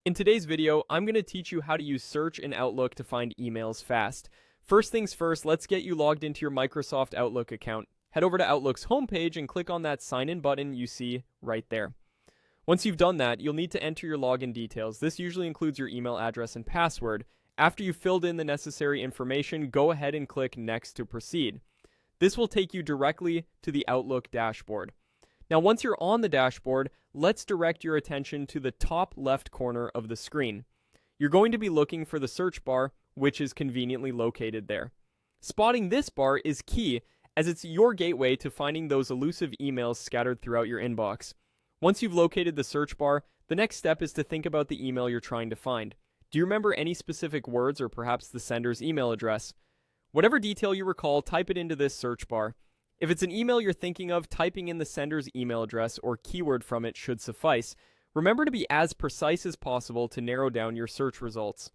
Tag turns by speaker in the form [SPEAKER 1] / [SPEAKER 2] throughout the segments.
[SPEAKER 1] In today's video, I'm going to teach you how to use Search in Outlook to find emails fast. First things first, let's get you logged into your Microsoft Outlook account. Head over to Outlook's homepage and click on that sign in button you see right there. Once you've done that, you'll need to enter your login details. This usually includes your email address and password. After you've filled in the necessary information, go ahead and click Next to proceed. This will take you directly to the Outlook dashboard. Now, once you're on the dashboard, let's direct your attention to the top left corner of the screen. You're going to be looking for the search bar, which is conveniently located there. Spotting this bar is key, as it's your gateway to finding those elusive emails scattered throughout your inbox. Once you've located the search bar, the next step is to think about the email you're trying to find. Do you remember any specific words or perhaps the sender's email address? Whatever detail you recall, type it into this search bar. If it's an email you're thinking of, typing in the sender's email address or keyword from it should suffice. Remember to be as precise as possible to narrow down your search results.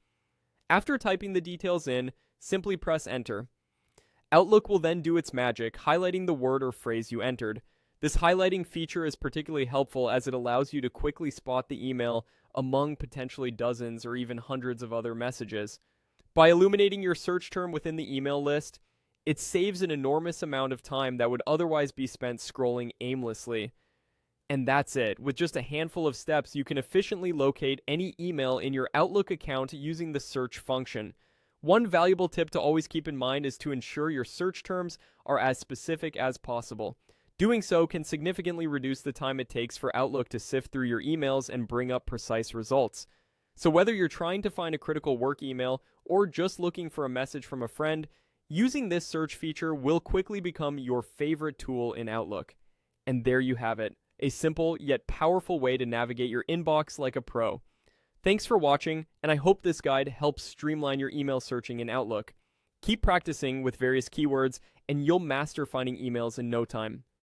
[SPEAKER 1] After typing the details in, simply press enter. Outlook will then do its magic, highlighting the word or phrase you entered. This highlighting feature is particularly helpful as it allows you to quickly spot the email among potentially dozens or even hundreds of other messages. By illuminating your search term within the email list, it saves an enormous amount of time that would otherwise be spent scrolling aimlessly. And that's it. With just a handful of steps, you can efficiently locate any email in your Outlook account using the search function. One valuable tip to always keep in mind is to ensure your search terms are as specific as possible. Doing so can significantly reduce the time it takes for Outlook to sift through your emails and bring up precise results. So whether you're trying to find a critical work email or just looking for a message from a friend, using this search feature will quickly become your favorite tool in Outlook. And there you have it, a simple yet powerful way to navigate your inbox like a pro. Thanks for watching, and I hope this guide helps streamline your email searching in Outlook. Keep practicing with various keywords, and you'll master finding emails in no time.